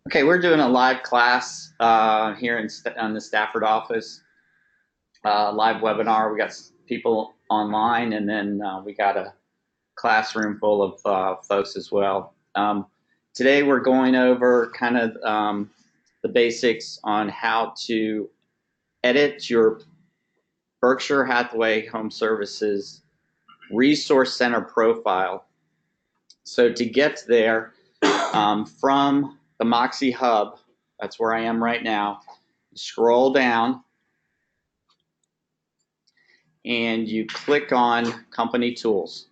Okay, we're doing a live class here on the Stafford office, live webinar. We got people online, and then we got a classroom full of folks as well. Today we're going over kind of the basics on how to edit your Berkshire Hathaway Home Services Resource Center profile. So to get there from the Moxie Hub, that's where I am right now. Scroll down and you click on Company Tools.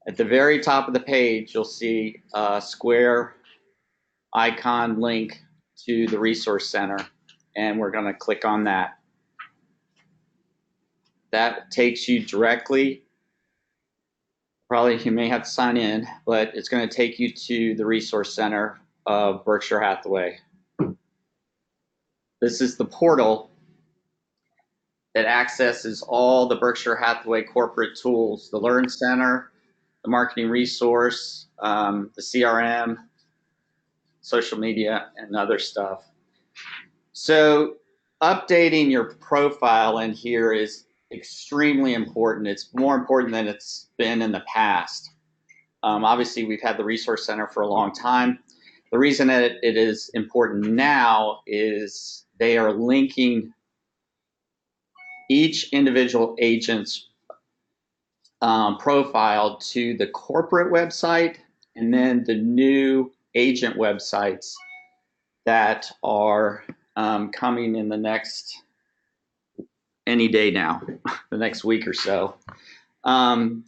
At the very top of the page, you'll see a square icon link to the Resource Center, and we're going to click on that. That takes you directly, probably you may have to sign in, but it's going to take you to the Resource Center of Berkshire Hathaway. This is the portal that accesses all the Berkshire Hathaway corporate tools, the Learn Center, the marketing resource, the CRM, social media, and other stuff. So updating your profile in here is extremely important. It's more important than it's been in the past. Obviously, we've had the Resource Center for a long time. The reason that it is important now is they are linking each individual agent's profile to the corporate website and then the new agent websites that are coming in the next any day now, the next week or so.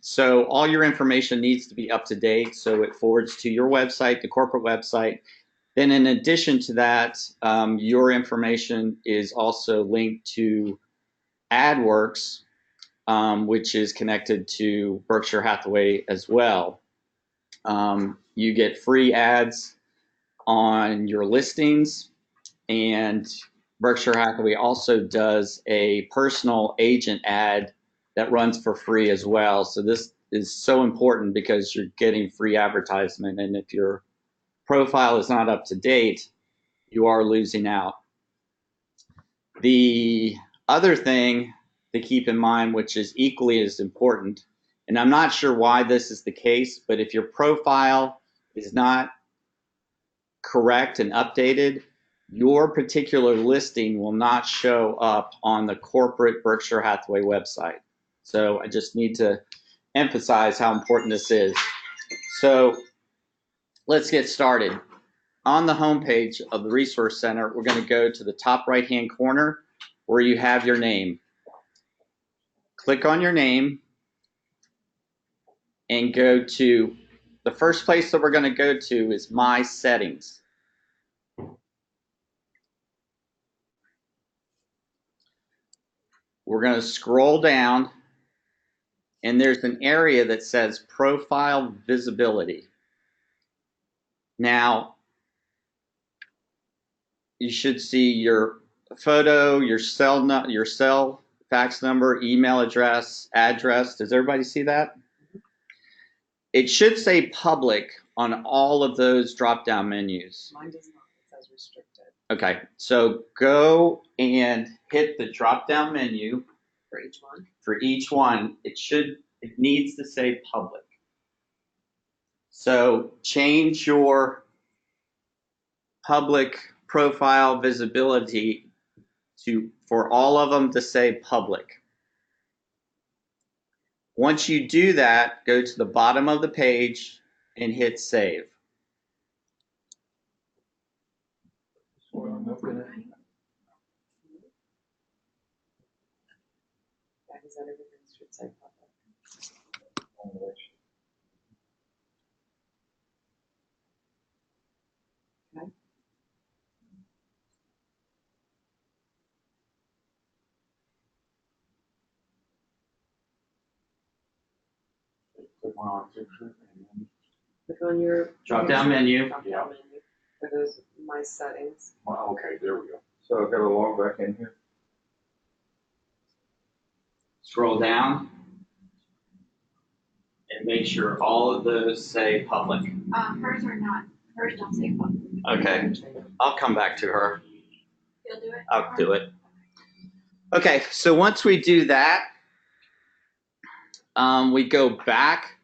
So all your information needs to be up to date, so it forwards to your website, the corporate website. Then in addition to that, your information is also linked to AdWorks, which is connected to Berkshire Hathaway as well. You get free ads on your listings, and Berkshire Hathaway also does a personal agent ad that runs for free as well. So this is so important because you're getting free advertisement, and if your profile is not up to date, you are losing out. The other thing to keep in mind, which is equally as important, and I'm not sure why this is the case, but if your profile is not correct and updated, your particular listing will not show up on the corporate Berkshire Hathaway website. So I just need to emphasize how important this is. So let's get started. On the homepage of the Resource Center, we're going to go to the top right-hand corner where you have your name. Click on your name and go to, the first place that we're going to go to is My Settings. We're going to scroll down, and there's an area that says Profile Visibility. Now, you should see your photo, your cell, fax number, email address. Does everybody see that? It should say public on all of those drop-down menus. Mine does not. It says restricted. Okay, so go and hit the drop-down menu For each one? For each one. It needs to say public. So change your public profile visibility for all of them to say public. Once you do that, go to the bottom of the page and hit save. Yeah, because everything should say public. Okay. Click on your Drop-down menu. Drop-down menu. For those My Settings. Oh, okay, there we go. So I've got to log back in here. Scroll down and make sure all of those say public. Hers are not. Hers don't say what. Okay, I'll come back to her. You'll do it? I'll do it. Okay, so once we do that, we go back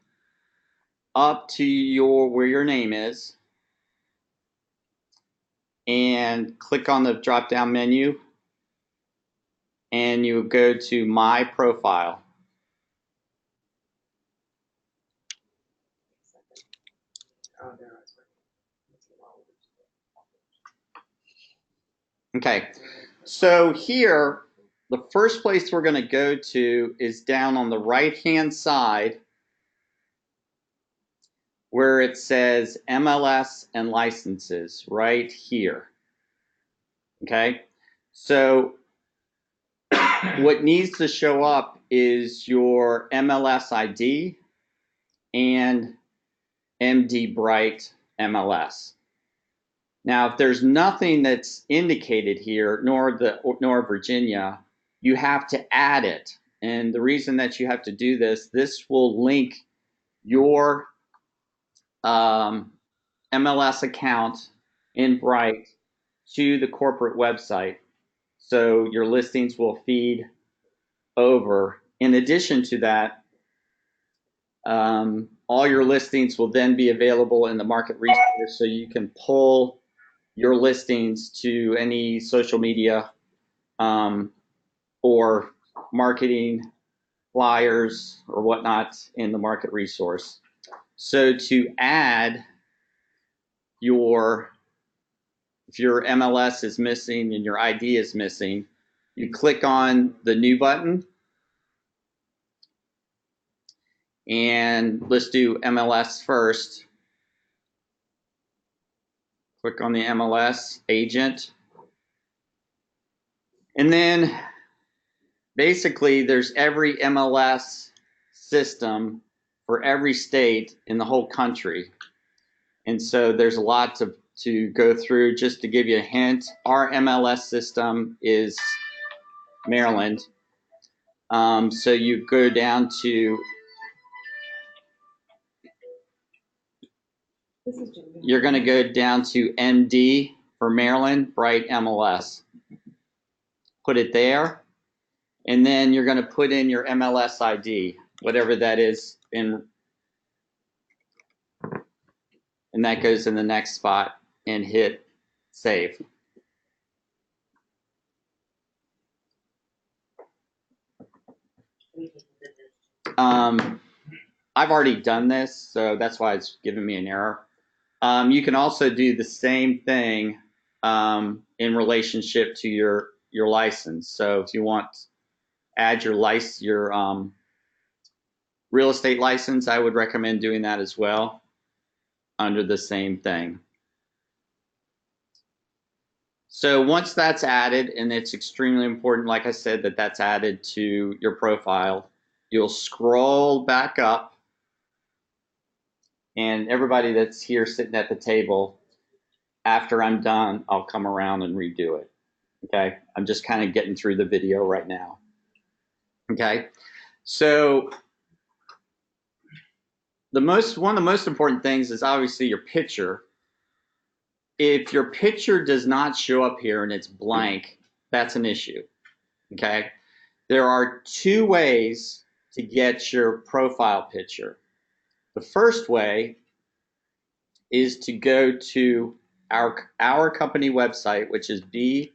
up to where your name is and click on the drop down menu and you go to my profile. Oh, there I was. Okay, so here, the first place we're going to go to is down on the right-hand side where it says MLS and licenses right here. Okay, so what needs to show up is your MLS ID and MD Bright MLS. Now, if there's nothing that's indicated here, nor Virginia, you have to add it. And the reason that you have to do this, this will link your MLS account in Bright to the corporate website. So your listings will feed over. In addition to that, all your listings will then be available in the market resource, so you can pull your listings to any social media or marketing flyers or whatnot in the market resource. So to add if your MLS is missing and your ID is missing, you click on the new button and let's do MLS first. Click on the MLS agent. And then basically there's every MLS system for every state in the whole country. And so there's a lot to go through. Just to give you a hint, our MLS system is Maryland. So you go down to, you're going to go down to MD for Maryland, Bright MLS. Put it there. And then you're going to put in your MLS ID, whatever that is, and that goes in the next spot, and hit save. I've already done this, so that's why it's giving me an error. You can also do the same thing in relationship to your license. So if you want to add your real estate license, I would recommend doing that as well under the same thing. So once that's added, and it's extremely important, like I said, that that's added to your profile, you'll scroll back up, and everybody that's here sitting at the table, after I'm done, I'll come around and redo it. Okay, I'm just kind of getting through the video right now. Okay, so one of the most important things is obviously your picture. If your picture does not show up here and it's blank, that's an issue. Okay, there are two ways to get your profile picture. The first way is to go to our company website, which is BHHS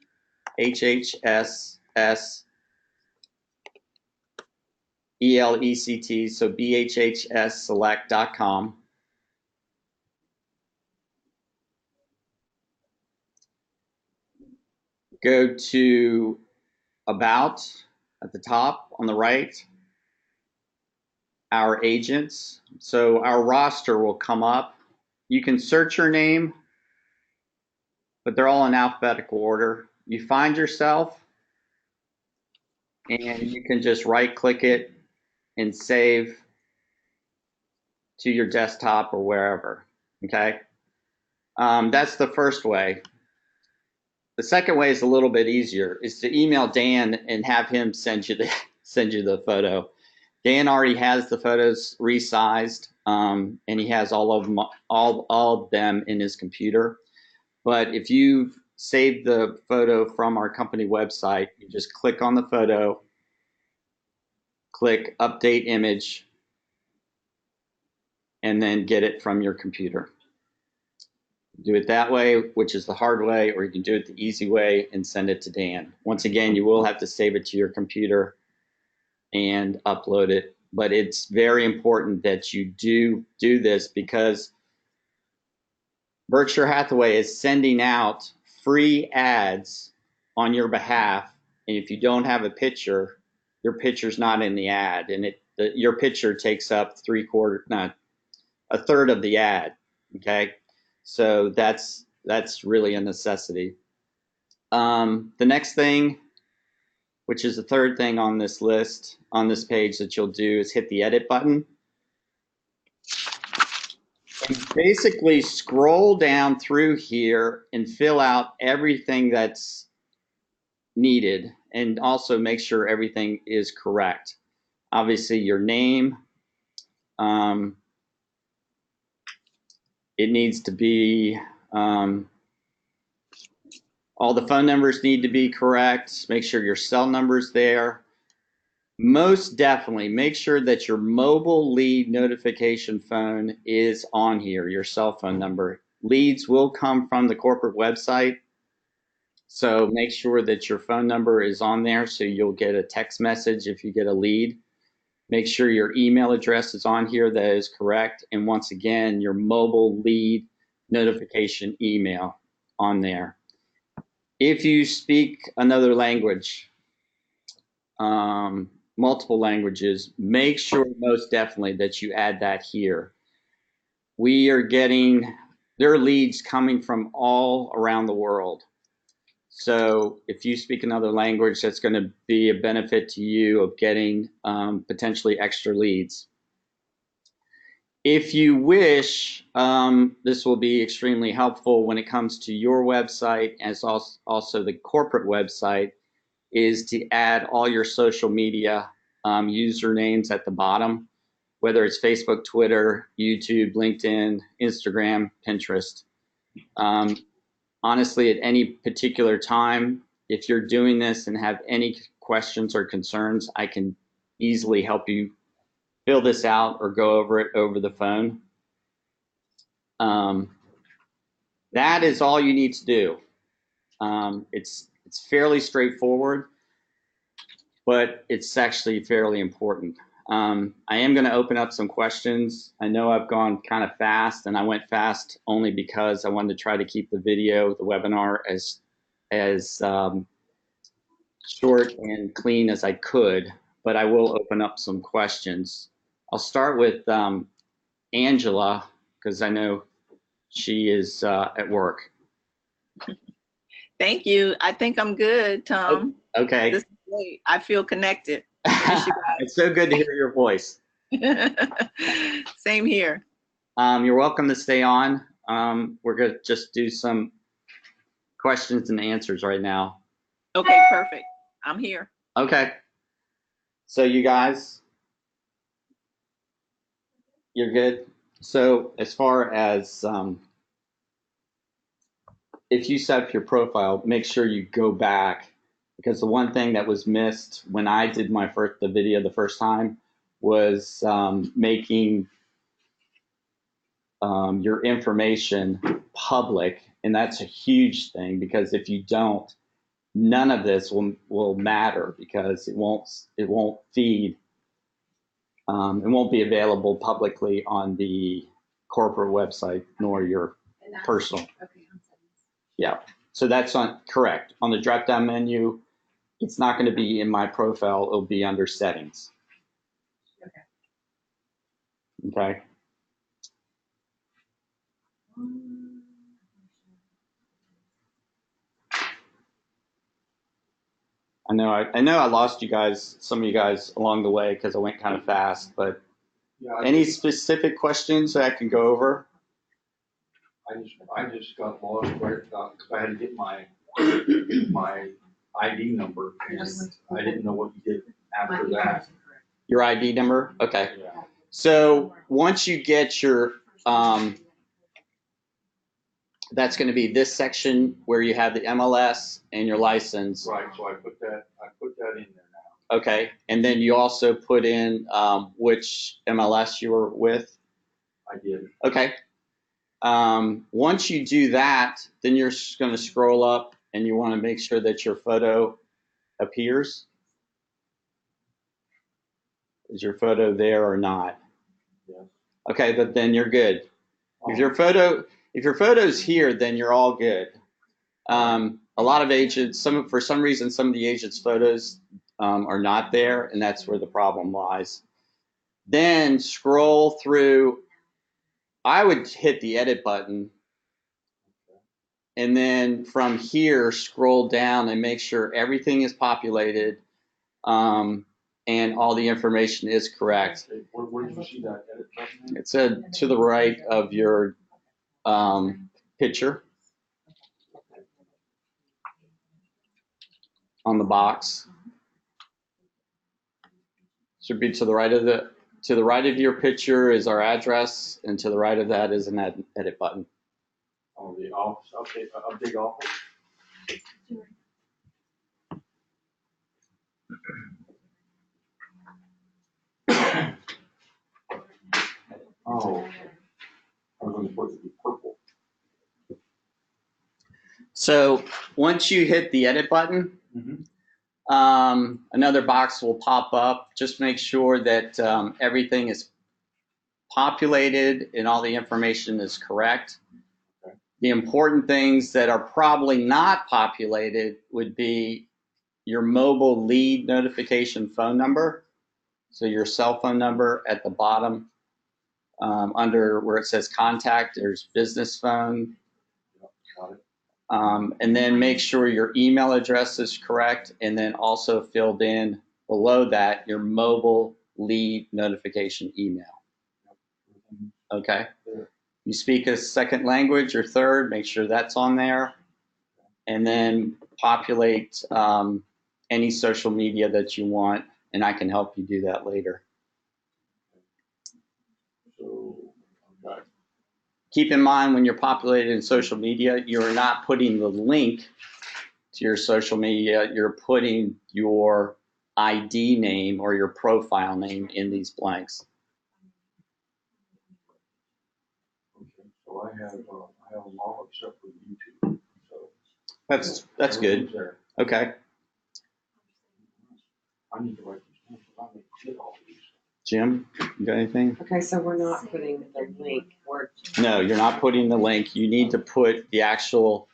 ELECT, so BHHSselect.com. Go to About at the top on the right, our agents. So our roster will come up. You can search your name, but they're all in alphabetical order. You find yourself, and you can just right click it and save to your desktop or wherever. Okay, that's the first way. The second way is a little bit easier, is to email Dan and have him send you the photo. Dan already has the photos resized, and he has all of them in his computer. But if you save the photo from our company website, you just click on the photo, click update image, and then get it from your computer. Do it that way, which is the hard way, or you can do it the easy way and send it to Dan. Once again, you will have to save it to your computer and upload it, but it's very important that you do this because Berkshire Hathaway is sending out free ads on your behalf, and if you don't have a picture, your picture's not in the ad, and your picture takes up a third of the ad. Okay, so that's really a necessity. The next thing, which is the third thing on this list, on this page that you'll do, is hit the edit button. And basically scroll down through here and fill out everything that's needed, and also make sure everything is correct. Obviously, your name, it needs to be, all the phone numbers need to be correct. Make sure your cell number's there. Most definitely make sure that your mobile lead notification phone is on here, your cell phone number. Leads will come from the corporate website, so make sure that your phone number is on there so you'll get a text message if you get a lead. Make sure your email address is on here, that is correct. And once again, your mobile lead notification email on there. If you speak another language, multiple languages, make sure most definitely that you add that here. We are getting, there are leads coming from all around the world. So if you speak another language, that's going to be a benefit to you of getting potentially extra leads. If you wish, this will be extremely helpful when it comes to your website, as also the corporate website, is to add all your social media usernames at the bottom, whether it's Facebook, Twitter, YouTube, LinkedIn, Instagram, Pinterest. Honestly, at any particular time, if you're doing this and have any questions or concerns, I can easily help you fill this out or go over it over the phone. That is all you need to do. It's fairly straightforward, but it's actually fairly important. I am going to open up some questions. I know I've gone kind of fast, and I went fast only because I wanted to try to keep the video, the webinar, as short and clean as I could, but I will open up some questions. I'll start with Angela, because I know she is at work. Thank you. I think I'm good, Tom. Okay. This is great. I feel connected. It's so good to hear your voice. Same here. You're welcome to stay on. We're going to just do some questions and answers right now. Okay, perfect. I'm here. Okay. So you guys, you're good? So as far as if you set up your profile, make sure you go back, because the one thing that was missed when I did the video the first time was making your information public, and that's a huge thing, because if you don't, none of this will matter, because it won't feed, it won't be available publicly on the corporate website nor your personal. Okay, on settings. Yeah, so that's correct. On the drop down menu, it's not going to be in my profile, it'll be under settings. Okay. I know I lost you guys, some of you guys along the way, because I went kind of fast, but Yeah, any specific questions that I can go over? I just got lost right because I had to get my my ID number, and I didn't know what you did after that. Your ID number? Okay. Yeah. So once you get your, that's going to be this section where you have the MLS and your license. Right, so I put that in there now. Okay. And then you also put in which MLS you were with. I did. Okay. Once you do that, then you're going to scroll up and you want to make sure that your photo appears. Is your photo there or not? Yes. Okay, but then you're good. If your photo's here, then you're all good. A lot of agents, for some reason, some of the agents' photos are not there, and that's where the problem lies. Then scroll through. I would hit the edit button, and then from here, scroll down and make sure everything is populated, and all the information is correct. Okay, where did you see that edit button? It's to the right of your picture on the box. Should be to the right of your picture is our address, and to the right of that is an edit button. Oh, the office, okay, a big office? Oh, I was supposed to be purple. So once you hit the edit button, another box will pop up. Just make sure that everything is populated and all the information is correct. Okay. The important things that are probably not populated would be your mobile lead notification phone number. So your cell phone number at the bottom, under where it says contact, there's business phone. Got it. And then make sure your email address is correct, and then also filled in below that your mobile lead notification email. Okay. You speak a second language or third, make sure that's on there, and then populate any social media that you want, and I can help you do that later. So, okay. Keep in mind when you're populating social media, you're not putting the link to your social media, you're putting your ID name or your profile name in these blanks. Okay, so I have them all except for YouTube. So That's good. everything's there. Okay. I need to write these down because I may forget all these. Jim, you got anything? Okay, so we're not putting the link or. No, you're not putting the link. You need to put the actual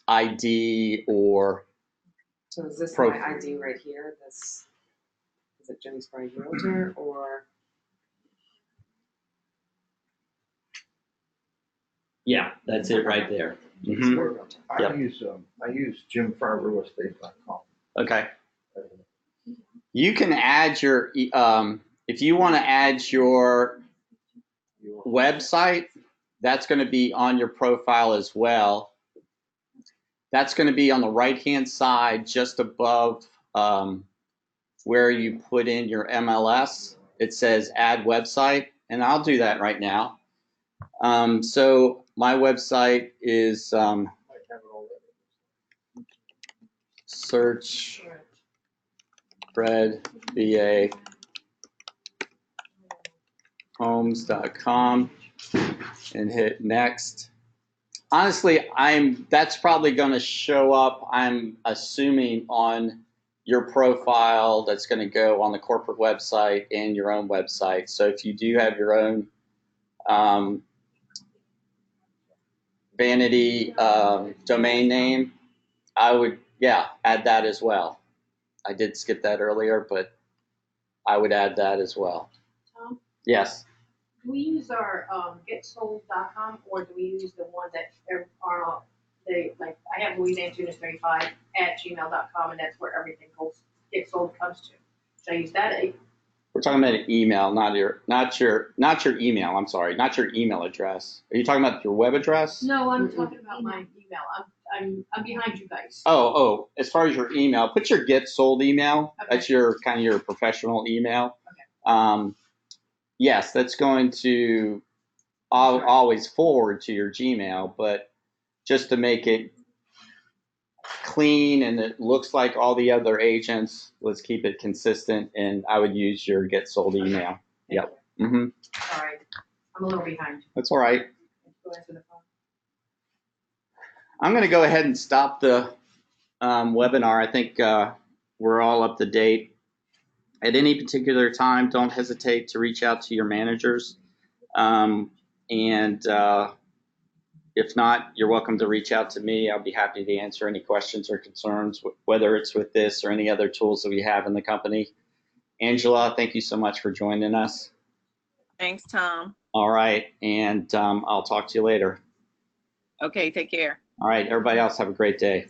ID or So is this Pro- my ID right here? This, is it Jim's Bride Realtor or? yeah, that's it right there. Mhm. Yep. I use jimfarrealestate.com. Okay. You can add your if you want to add your website, that's going to be on your profile as well. That's going to be on the right-hand side, just above where you put in your MLS. It says add website, and I'll do that right now. So my website is search Fred VA homes.com and hit next. Honestly, that's probably going to show up, I'm assuming, on your profile that's going to go on the corporate website and your own website. So if you do have your own vanity domain name, I would, add that as well. I did skip that earlier, but I would add that as well. Tom, Yes. do we use our getsold.com or do we use the one that are I have louisannetunis35 at gmail.com and that's where everything gets sold comes to. Should I use that? We're talking about an email, not your email. I'm sorry, not your email address. Are you talking about your web address? No, I'm talking about my email. I'm behind you guys. Oh, as far as your email, put your get sold email. Okay. That's your kind of your professional email. Okay. Yes, that's going to always forward to your Gmail, but just to make it clean and it looks like all the other agents, let's keep it consistent, and I would use your get sold email. Yep. Mm-hmm. Sorry, I'm a little behind. That's all right. Go answer the phone. I'm going to go ahead and stop the webinar. I think we're all up to date. At any particular time, don't hesitate to reach out to your managers. And if not, you're welcome to reach out to me. I'll be happy to answer any questions or concerns, whether it's with this or any other tools that we have in the company. Angela, thank you so much for joining us. Thanks, Tom. All right, and I'll talk to you later. Okay, take care. All right, everybody else have a great day.